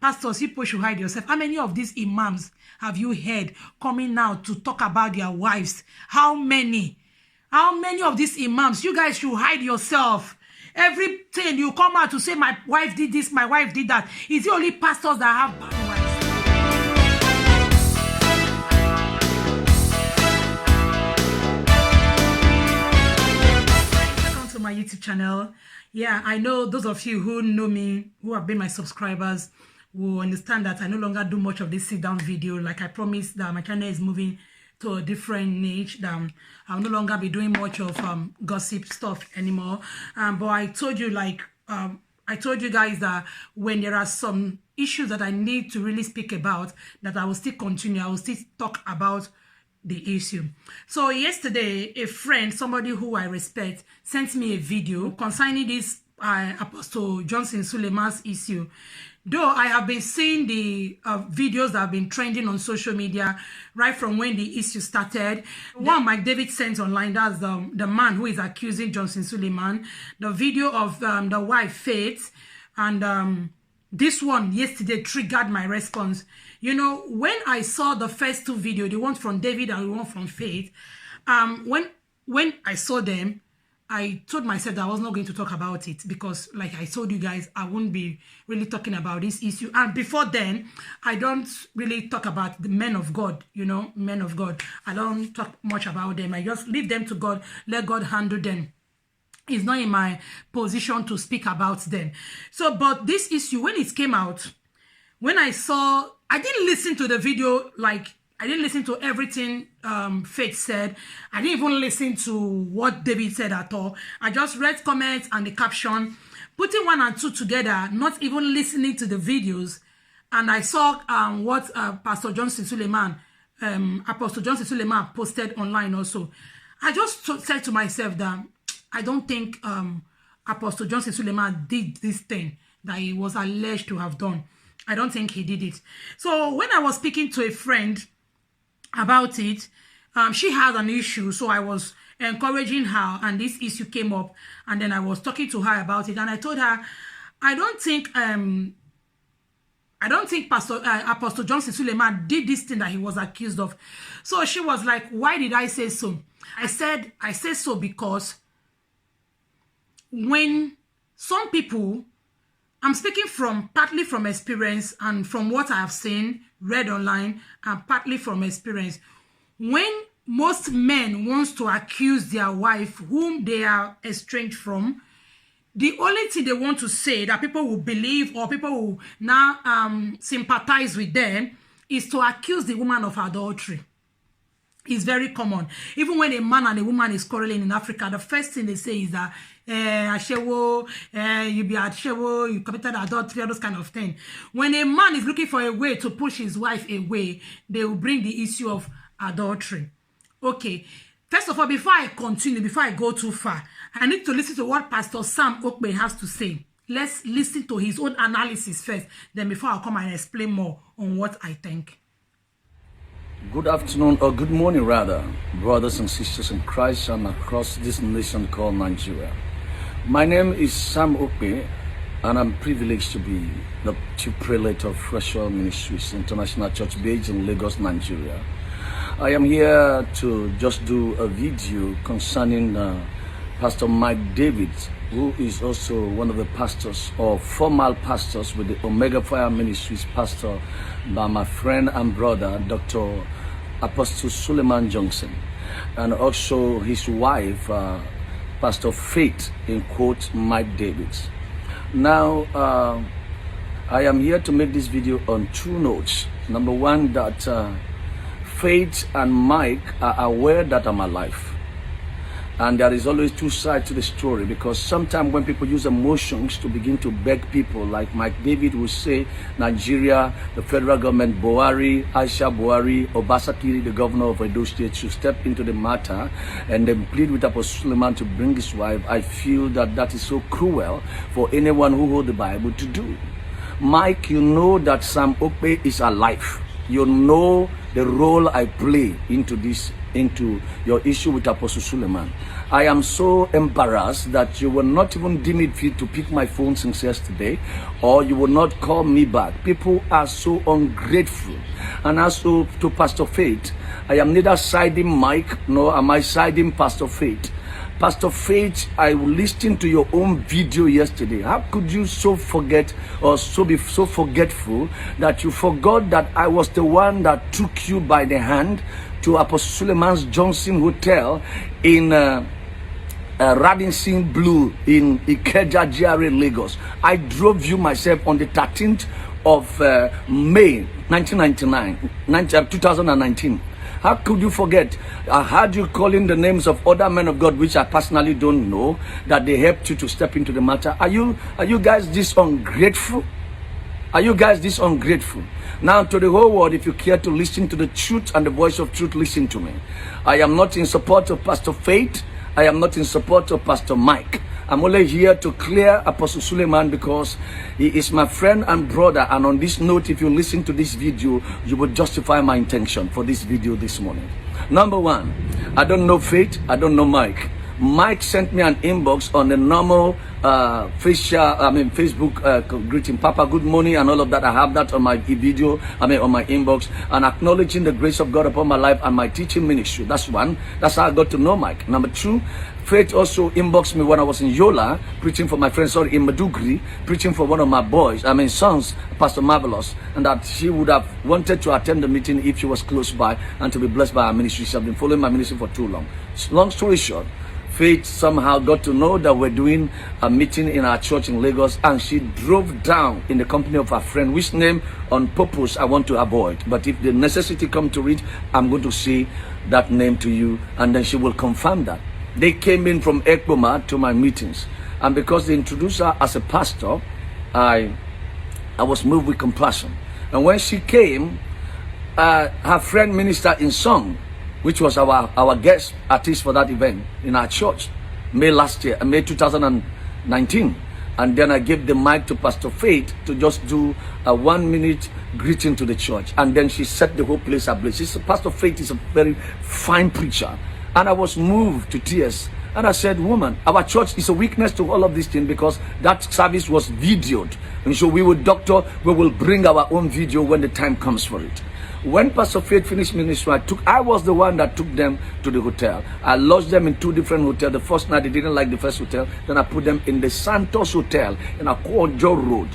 pastors, people should hide yourself. How many of these imams have you heard coming now to talk about their wives? How many? How many of these imams? You guys should hide yourself. Everything you come out to say, my wife did this, my wife did that. It's the only pastors that have bad wives. Welcome to my YouTube channel. Yeah, I know those of you who know me, who have been my subscribers, will understand that I no longer do much of this sit-down video. Like I promised that my channel is moving to a different niche, that I'll no longer be doing much of gossip stuff anymore. But I told you, I told you guys that when there are some issues that I need to really speak about, that I will still continue. I will still talk about the issue. So yesterday, a friend, somebody who I respect, sent me a video concerning this Apostle Johnson Suleman's issue. Though I have been seeing the videos that have been trending on social media right from when the issue started. One Mike David sent online, that's the man who is accusing Johnson Suleman. The video of the wife Faith, and this one yesterday triggered my response. You know, when I saw the first two videos, the one from David and the one from Faith, when I saw them, I told myself that I was not going to talk about it because, like I told you guys, I won't be really talking about this issue. And before then, I don't really talk about the men of God, you know, men of God. I don't talk much about them. I just leave them to God, let God handle them. It's not in my position to speak about them. So, but this issue, when it came out, when I saw, I didn't listen to the video, like, I didn't listen to everything Faith said. I didn't even listen to what David said at all. I just read comments and the caption, putting one and two together, not even listening to the videos. And I saw what Pastor Johnson Suleman, Apostle Johnson Suleman posted online also. I just said to myself that I don't think Apostle Johnson Suleman did this thing that he was alleged to have done. I don't think he did it. So when I was speaking to a friend about it, she had an issue, so I was encouraging her, and this issue came up, and then I was talking to her about it, and I told her, I don't think Apostle Johnson Suleman did this thing that he was accused of. So she was like, why did I say so? I said so because when some people, I'm speaking partly from experience and from what I have seen, read online, and partly from experience. When most men want to accuse their wife whom they are estranged from, the only thing they want to say that people will believe or people will now sympathize with them is to accuse the woman of adultery. It's very common. Even when a man and a woman is quarreling in Africa, the first thing they say is that Ashewo, you be Ashewo, you committed adultery, all those kind of thing. When a man is looking for a way to push his wife away, they will bring the issue of adultery. Okay. First of all, before I continue, before I go too far, I need to listen to what Pastoe Psalm Okpe has to say. Let's listen to his own analysis first, then before I come and explain more on what I think. Good afternoon, or good morning rather, brothers and sisters in Christ and across this nation called Nigeria. My name is Psalm Okpe, and I'm privileged to be the Chief Prelate of Fresh Oil Ministries International Church based in Lagos, Nigeria. I am here to just do a video concerning Pastor Mike David, who is also one of the pastors or former pastors with the Omega Fire Ministries, pastor by my friend and brother, Dr. Apostle Sulaman Johnson, and also his wife, Pastor Faith, in quote, Mike David. Now, I am here to make this video on two notes. Number one, that Faith and Mike are aware that I'm alive. And there is always two sides to the story, because sometimes when people use emotions to begin to beg people, like Mike David will say, Nigeria, the federal government, Buhari, Aisha Buhari, Obasaki, the governor of Edo State, should step into the matter and then plead with Apostle Sulaman to bring his wife. I feel that that is so cruel for anyone who holds the Bible to do. Mike, you know that Psalm Okpe is alive. You know the role I play into your issue with Apostle Sulaman. I am so embarrassed that you will not even deem it fit to pick my phone since yesterday, or you will not call me back. People are so ungrateful. And as to Pastor Faith, I am neither siding Mike nor am I siding Pastor Faith. Pastor Faith, I listened to your own video yesterday. How could you so forget or be so forgetful that you forgot that I was the one that took you by the hand to Apostle Sulaman's Johnson Hotel in Radisson Blue in Ikeja, GRA, Lagos. I drove you myself on the 13th of May 2019. How could you forget? I heard you calling the names of other men of God, which I personally don't know, that they helped you to step into the matter. Are you guys this ungrateful? Are you guys this ungrateful? Now, to the whole world, if you care to listen to the truth and the voice of truth, listen to me. I am not in support of Pastor Faith. I am not in support of Pastor Mike. I'm only here to clear Apostle Sulaman because he is my friend and brother. And on this note, if you listen to this video, you will justify my intention for this video this morning. Number one, I don't know Faith. I don't know Mike. Mike sent me an inbox on the normal Facebook greeting, Papa, good morning, and all of that. I have that on my video, on my inbox, and acknowledging the grace of God upon my life and my teaching ministry. That's one. That's how I got to know Mike. Number two, Faith also inboxed me when I was in Yola, preaching for my friend, in Madugri, preaching for one of my sons, Pastor Marvelous, and that she would have wanted to attend the meeting if she was close by and to be blessed by our ministry. She has been following my ministry for too long. Long story short, Faith somehow got to know that we're doing a meeting in our church in Lagos, and she drove down in the company of her friend, which name on purpose I want to avoid. But if the necessity come to it, I'm going to say that name to you, and then she will confirm that. They came in from Ekboma to my meetings, and because they introduced her as a pastor, I was moved with compassion. And when she came, her friend ministered in song, which was our guest artist for that event in our church, May 2019. And then I gave the mic to Pastor Faith to just do a 1 minute greeting to the church. And then she set the whole place ablaze. Pastor Faith is a very fine preacher. And I was moved to tears. And I said, woman, our church is a weakness to all of these things because that service was videoed. And so we will bring our own video when the time comes for it. When Pastor Faith finished ministry, I was the one that took them to the hotel. I lodged them in 2 different hotels. The first night, they didn't like the first hotel. Then I put them in the Santos Hotel in Augustergold Road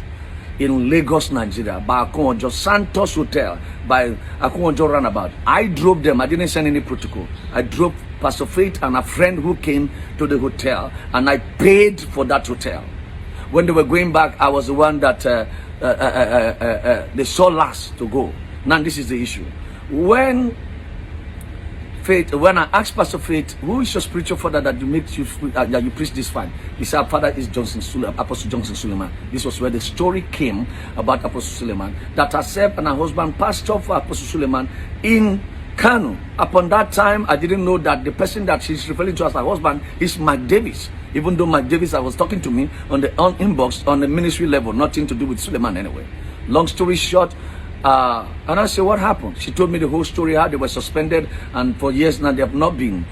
in Lagos, Nigeria. By Augustergold Santos Hotel by Augustergold Roundabout. I drove them. I didn't send any protocol. I drove Pastor Faith and a friend who came to the hotel, and I paid for that hotel. When they were going back, I was the one that they saw last to go. Now this is the issue. When I asked Pastor Faith, who is your spiritual father that you preach this fine? He said, our father is Johnson Suleman, Apostle Johnson Suleman. This was where the story came about Apostle Sulaman, that herself and her husband pastored for Apostle Sulaman in Kano. Upon that time, I didn't know that the person that she's referring to as her husband is Mike Davis. Even though Mike Davis was talking to me on the inbox on the ministry level, nothing to do with Sulaman anyway. Long story short, and I said, what happened? She told me the whole story, how they were suspended, and for years now they have not been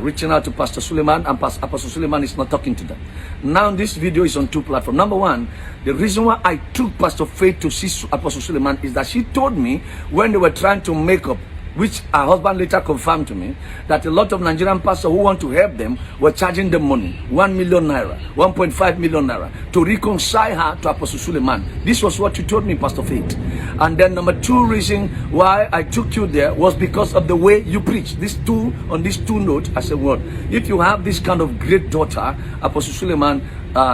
reaching out to Pastor Sulaman, and Apostle Sulaman is not talking to them. Now this video is on 2 platforms. Number one, the reason why I took Pastor Faith to see Apostle Sulaman is that she told me when they were trying to make up, which her husband later confirmed to me, that a lot of Nigerian pastors who want to help them were charging them money, 1 million naira, 1.5 million naira, to reconcile her to Apostle Sulaman. This was what you told me, Pastor Faith. And then number 2 reason why I took you there was because of the way you preach. On these two notes, I said, well, if you have this kind of great daughter, Apostle Sulaman,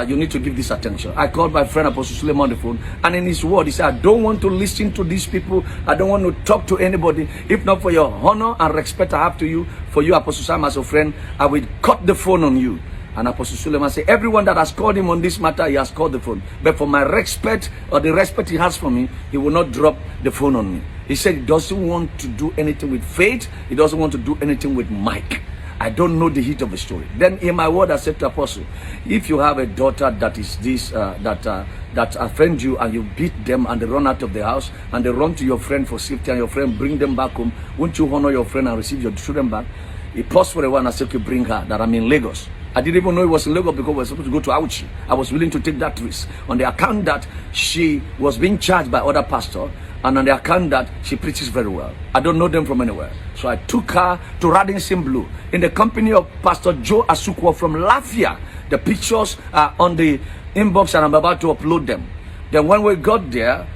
you need to give this attention. I called my friend Apostle Sulaman on the phone, and in his word, he said, I don't want to listen to these people. I don't want to talk to anybody. If not for your honor and respect I have to you, for you, Apostle Sam, as a friend, I will cut the phone on you. And Apostle Sulaman said, everyone that has called him on this matter, he has called the phone. But for my respect, or the respect he has for me, he will not drop the phone on me. He said he doesn't want to do anything with Faith. He doesn't want to do anything with Mike. I don't know the heat of the story. Then in my word, I said to Apostle, if you have a daughter that is this, that offend you, and you beat them and they run out of the house and they run to your friend for safety, and your friend bring them back home, won't you honor your friend and receive your children back? He paused for a while and I said, okay, bring her, that I'm in Lagos. I didn't even know it was in Lagos because we were supposed to go to Auchi. I was willing to take that risk on the account that she was being charged by other pastors, and on the account that she preaches very well. I don't know them from anywhere. So I took her to Radisson Blue in the company of Pastor Joe Asukwo from Lafia. The pictures are on the inbox and I'm about to upload them. Then when we got there,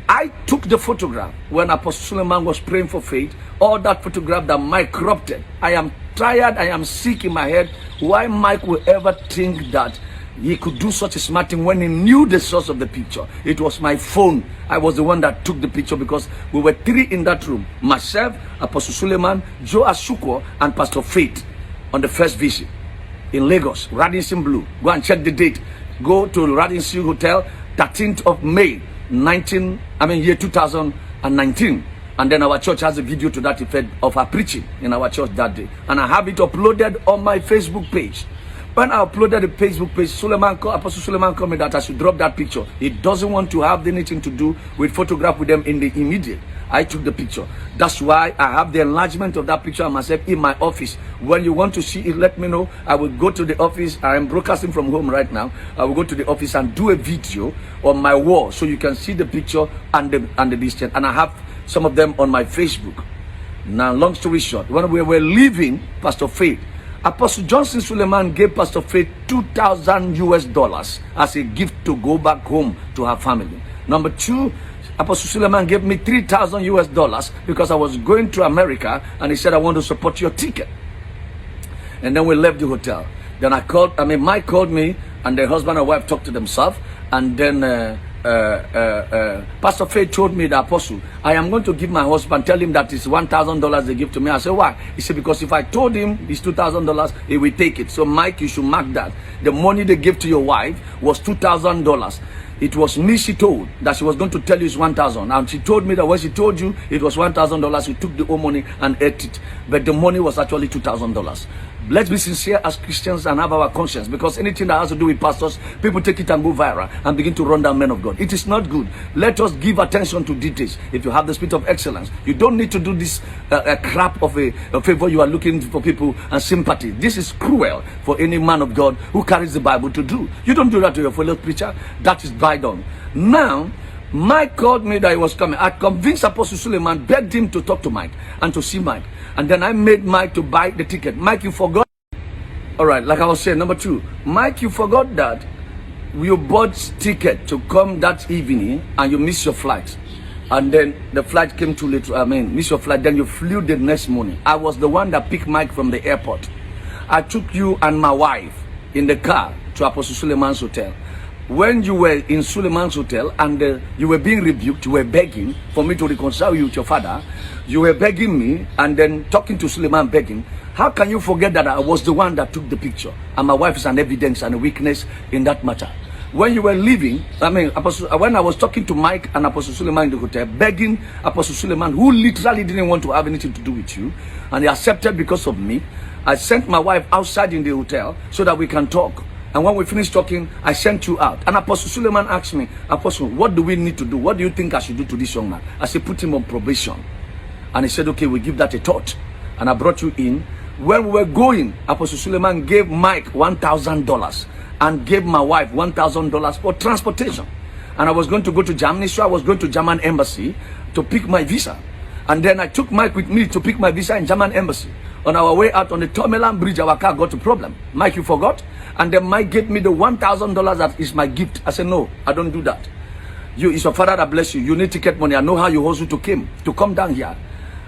I took the photograph when Apostle Sulaman was praying for faith. All that photograph that Mike corrupted. I am tired, I am sick in my head. Why Mike will ever think that he could do such a smart thing when he knew the source of the picture? It was my phone. I was the one that took the picture because we were 3 in that room. Myself, Apostle Sulaman, Joe Asukwo, and Pastor Faith on the first visit in Lagos, Radisson Blue. Go and check the date. Go to Radisson Hotel, 13th of May, year 2019. And then our church has a video to that effect of her preaching in our church that day. And I have it uploaded on my Facebook page. When I uploaded the Facebook page, Apostle Sulaman told me that I should drop that picture. He doesn't want to have anything to do with photograph with them in the immediate. I took the picture. That's why I have the enlargement of that picture of myself in my office. When you want to see it, let me know. I will go to the office. I am broadcasting from home right now. I will go to the office and do a video on my wall so you can see the picture and the distance. And I have some of them on my Facebook. Now, long story short, when we were leaving Pastor Faith, Apostle Johnson Suleman gave Pastor Faith $2,000 as a gift to go back home to her family. Number 2, Apostle Sulaman gave me $3,000 because I was going to America, and he said, I want to support your ticket. And then we left the hotel. Then Mike called me, and the husband and wife talked to themselves, and then Pastor Faith told me, the apostle, I am going to give my husband, tell him that it's $1,000 they give to me. I said, why? He said, because if I told him it's $2,000, he will take it. So Mike, you should mark that. The money they gave to your wife was $2,000. It was me she told that she was going to tell you it's 1,000. And she told me that when she told you it was $1,000, you took the whole money and ate it. But the money was actually $2,000. Let's be sincere as Christians and have our conscience, because anything that has to do with pastors, people take it and go viral and begin to run down men of God. It is not good. Let us give attention to details. If you have the spirit of excellence, you don't need to do this crap of a favor. You are looking for people and sympathy. This is cruel for any man of God who carries the Bible to do. You don't do that to your fellow preacher. That is bygone. Now, Mike called me that he was coming. I convinced Apostle Sulaman, begged him to talk to Mike and to see Mike. And then I made Mike to buy the ticket. Mike, you forgot. All right, like I was saying, number 2, Mike, you forgot that you bought ticket to come that evening and you missed your flight. And then the flight came too late. Missed your flight. Then you flew the next morning. I was the one that picked Mike from the airport. I took you and my wife in the car to Apostle Sulaman's hotel. When you were in Sulaman's hotel and you were being rebuked, you were begging for me to reconcile you with your father. You were begging me and then talking to Sulaman, begging. How can you forget that I was the one that took the picture? And my wife is an evidence and a witness in that matter. When you were leaving, when I was talking to Mike and Apostle Sulaman in the hotel, begging Apostle Sulaman, who literally didn't want to have anything to do with you, and he accepted because of me, I sent my wife outside in the hotel so that we can talk. And when we finished talking, I sent you out. And Apostle Sulaman asked me, Apostle, what do we need to do? What do you think I should do to this young man? I said, put him on probation. And he said, okay, we'll give that a thought. And I brought you in. When we were going, Apostle Sulaman gave Mike $1,000 and gave my wife $1,000 for transportation. And I was going to go to Germany, so I was going to German embassy to pick my visa. And then I took Mike with me to pick my visa in German embassy. On our way out on the Tomeland Bridge, our car got a problem. Mike, you forgot? And then Mike gave me the $1,000 that is my gift. I said, no, I don't do that. It's your father that bless you. You need ticket money. I know how you hustle to come down here.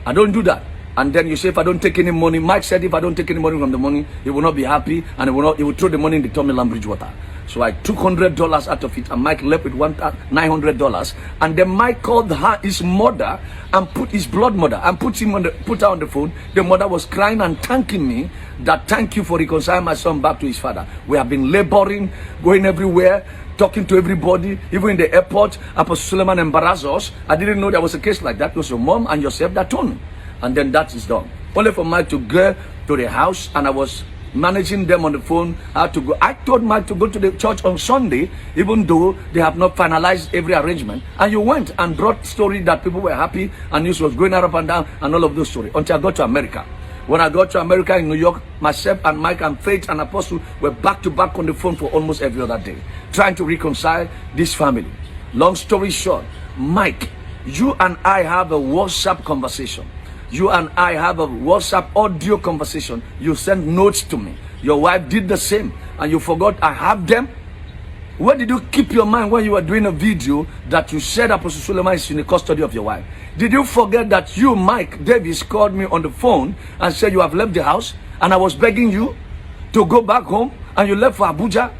I don't do that. And then you say, if I don't take any money, Mike said, if I don't take any money from the money, he will not be happy, and he will throw the money in the Tomeland Bridge water. So I took $100 out of it, and Mike left with $900. And then Mike called his mother and put his blood mother and put her on the phone. The mother was crying and thanking me that thank you for reconciling my son back to his father. We have been laboring, going everywhere, talking to everybody, even in the airport. Apostle Sulaman embarrassed us. I didn't know there was a case like that. It was your mom and yourself that told me. And then that is done. Only for Mike to go to the house, and I was managing them on the phone how to go. I told Mike to go to the church on Sunday, even though they have not finalized every arrangement. And you went and brought story that people were happy and news was going up and down and all of those stories until I got to America. When I got to America in New York, myself and Mike and Faith and Apostle were back to back on the phone for almost every other day, trying to reconcile this family. Long story short, Mike, you and I have a WhatsApp conversation. You and I have a WhatsApp audio conversation. You send notes to me. Your wife did the same, and you forgot I have them. Where did you keep your mind when you were doing a video that you said Apostle Sulaman is in the custody of your wife? Did you forget that you, Mike Davis, called me on the phone and said you have left the house and I was begging you to go back home and you left for Abuja?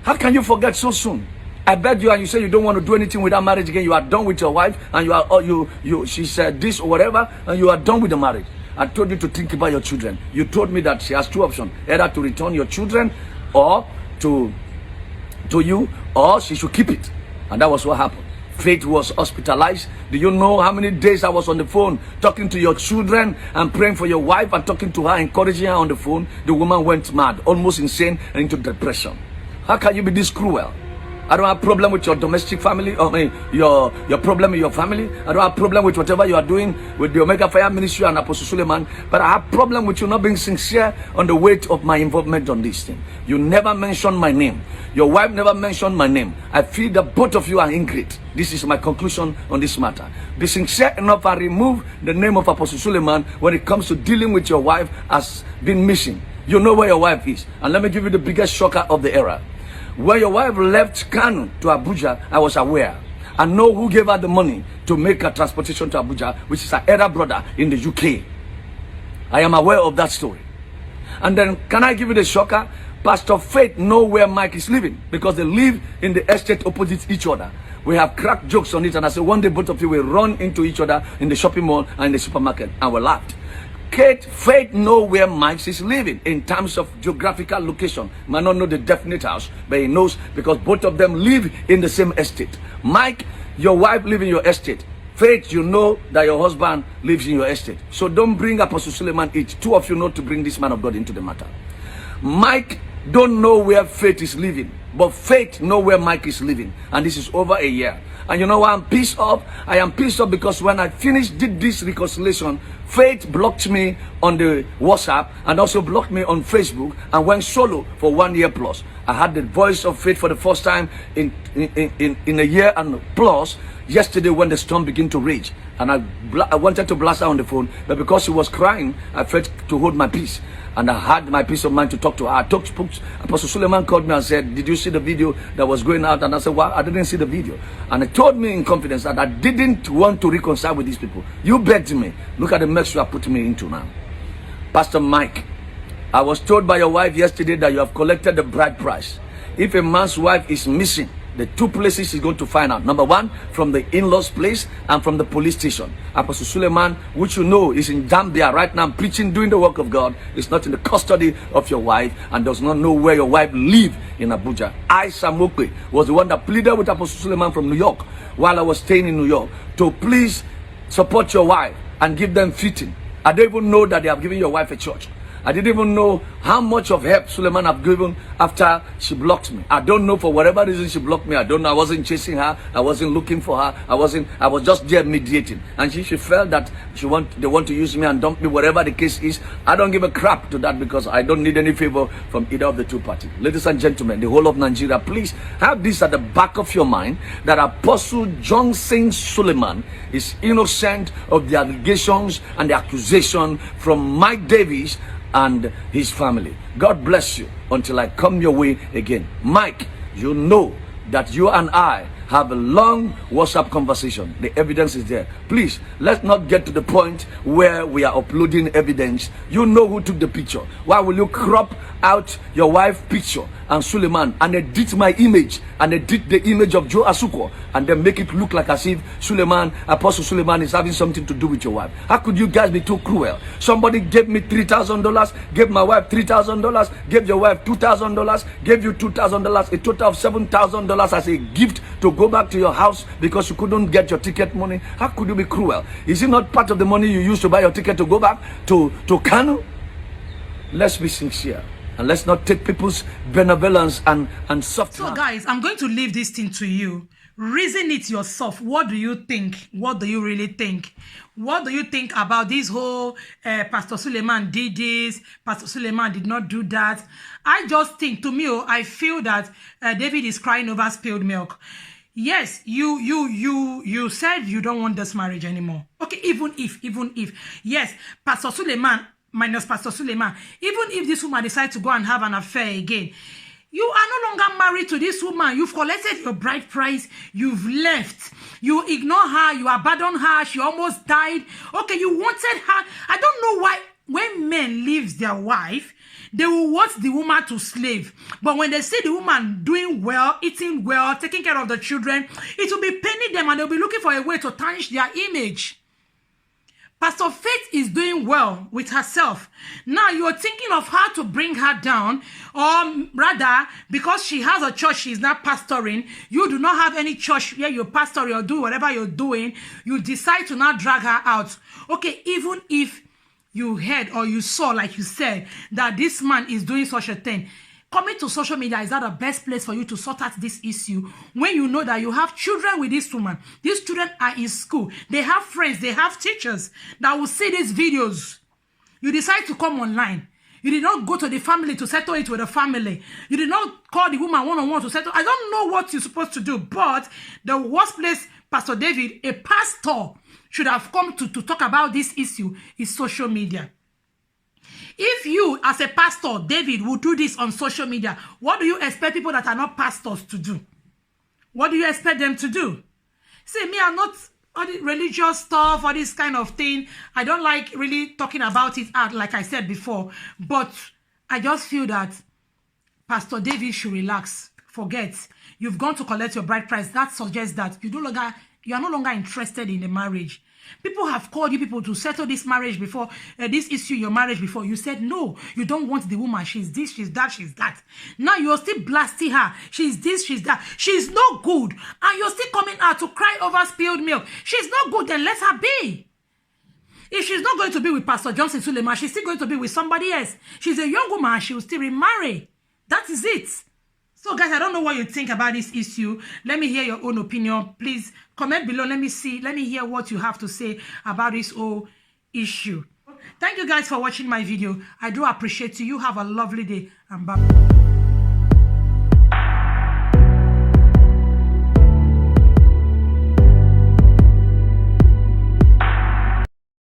How can you forget so soon? I begged you and you said you don't want to do anything with that marriage again. You are done with your wife and you are she said this or whatever and you are done with the marriage. I told you to think about your children. You told me that she has two options, either to return your children or to you, or she should keep it. And that was what happened. Faith was hospitalized. Do you know how many days I was on the phone talking to your children and praying for your wife and talking to her, encouraging her on the phone? The woman went mad, almost insane, and into depression. How can you be this cruel? I don't have problem with your domestic family, your problem with your family. I don't have problem with whatever you are doing with the Omega Fire Ministry and Apostle Sulaman. But I have problem with you not being sincere on the weight of my involvement on this thing. You never mentioned my name. Your wife never mentioned my name. I feel that both of you are ingrate. This is my conclusion on this matter. Be sincere enough and remove the name of Apostle Sulaman when it comes to dealing with your wife as being missing. You know where your wife is. And let me give you the biggest shocker of the era. When your wife left Kano to Abuja, I was aware. I know who gave her the money to make her transportation to Abuja, which is her elder brother in the UK. I am aware of that story. And then, can I give you the shocker? Pastor Faith know where Mike is living because they live in the estate opposite each other. We have cracked jokes on it, and I said one day both of you will run into each other in the shopping mall and in the supermarket, and we laughed. Faith know where Mike is living in terms of geographical location. Might not know the definite house, but he knows because both of them live in the same estate. Mike, your wife lives in your estate. Faith, you know that your husband lives in your estate. So don't bring Apostle Sulaman each. Two of you know to bring this man of God into the matter. Mike don't know where Faith is living, but Faith know where Mike is living, and this is over a year. And you know why I'm pissed off? I am pissed off because when I did this reconciliation, Faith blocked me on the WhatsApp and also blocked me on Facebook and went solo for 1 year plus. I had the voice of Faith for the first time in a year and plus yesterday when the storm began to rage. And I wanted to blast her on the phone, but because she was crying, I felt to hold my peace. And I had my peace of mind to talk to her. Apostle Sulaman called me and said, did you see the video that was going out? And I said, well, I didn't see the video. And he told me in confidence that I didn't want to reconcile with these people. You begged me. Look at the mess you are putting me into now. Pastor Mike, I was told by your wife yesterday that you have collected the bride price. If a man's wife is missing, the two places he's going to find out. Number one, from the in-laws place and from the police station. Apostle Sulaman, which you know is in Zambia right now preaching, doing the work of God, is not in the custody of your wife and does not know where your wife lives in Abuja. I, Sam Okpe, was the one that pleaded with Apostle Sulaman from New York while I was staying in New York to please support your wife and give them fitting. I don't even know that they have given your wife a church. I didn't even know how much of help Sulaman have given after she blocked me. I don't know, for whatever reason she blocked me. I don't know. I wasn't chasing her. I wasn't looking for her. I was just there mediating. And she felt that they want to use me and dump me, whatever the case is. I don't give a crap to that because I don't need any favor from either of the two parties. Ladies and gentlemen, the whole of Nigeria, please have this at the back of your mind that Apostle Johnson Suleman is innocent of the allegations and the accusation from Mike Davis and his family. God bless you until I come your way again. Mike, you know that you and I have a long WhatsApp conversation. The evidence is there. Please, let's not get to the point where we are uploading evidence. You know who took the picture. Why will you crop out your wife's picture and Sulaman and edit my image and edit the image of Joe Asuko and then make it look like as if Sulaman, Apostle Sulaman, is having something to do with your wife? How could you guys be too cruel? Somebody gave me $3,000, gave my wife $3,000, gave your wife $2,000, gave you $2,000, a total of $7,000 as a gift to go back to your house because you couldn't get your ticket money. How could you be cruel? Is it not part of the money you used to buy your ticket to go back to Kano? Let's be sincere. And let's not take people's benevolence and soft. So guys, I'm going to leave this thing to you. Reason it yourself. What do you think? What do you really think? What do you think about this whole Pastor Sulaman did this, Pastor Sulaman did not do that? I just think, to me, I feel that David is crying over spilled milk. Yes, you said you don't want this marriage anymore. Okay, even if, yes, Pastor Sulaman minus Pastor Sulaman, even if this woman decides to go and have an affair again, you are no longer married to this woman. You've collected your bride price. You've left. You ignore her. You abandon her. She almost died. Okay, you wanted her. I don't know why when men leave their wife, they will want the woman to slave. But when they see the woman doing well, eating well, taking care of the children, it will be paining them and they'll be looking for a way to tarnish their image. Pastor Faith is doing well with herself. Now you're thinking of how to bring her down, or rather, because she has a church, she's not pastoring. You do not have any church where you pastor or do whatever you're doing. You decide to not drag her out. Okay, even if you heard or you saw, like you said, that this man is doing such a thing, coming to social media is not the best place for you to sort out this issue when you know that you have children with this woman. These children are in school. They have friends. They have teachers that will see these videos. You decide to come online. You did not go to the family to settle it with the family. You did not call the woman one-on-one to settle. I don't know what you're supposed to do, but the worst place Pastor David, a pastor, should have come to talk about this issue is social media. If you, as a pastor, David, will do this on social media, what do you expect people that are not pastors to do? What do you expect them to do? See, me, I'm not all the religious stuff, all this kind of thing. I don't like really talking about it out, like I said before. But I just feel that Pastor David should relax. Forget. You've gone to collect your bride price. That suggests that you are no longer interested in the marriage. People have called you people to settle this marriage before, this issue, your marriage before. You said, no, you don't want the woman. She's this, she's that, she's that. Now you're still blasting her. She's this, she's that. She's no good. And you're still coming out to cry over spilled milk. She's not good, then let her be. If she's not going to be with Pastor Johnson Suleman, she's still going to be with somebody else. She's a young woman. She will still remarry. That is it. So, guys, I don't know what you think about this issue. Let me hear your own opinion. Please comment below. Let me hear what you have to say about this whole issue. Thank you, guys, for watching my video. I do appreciate you. You have a lovely day. And bye.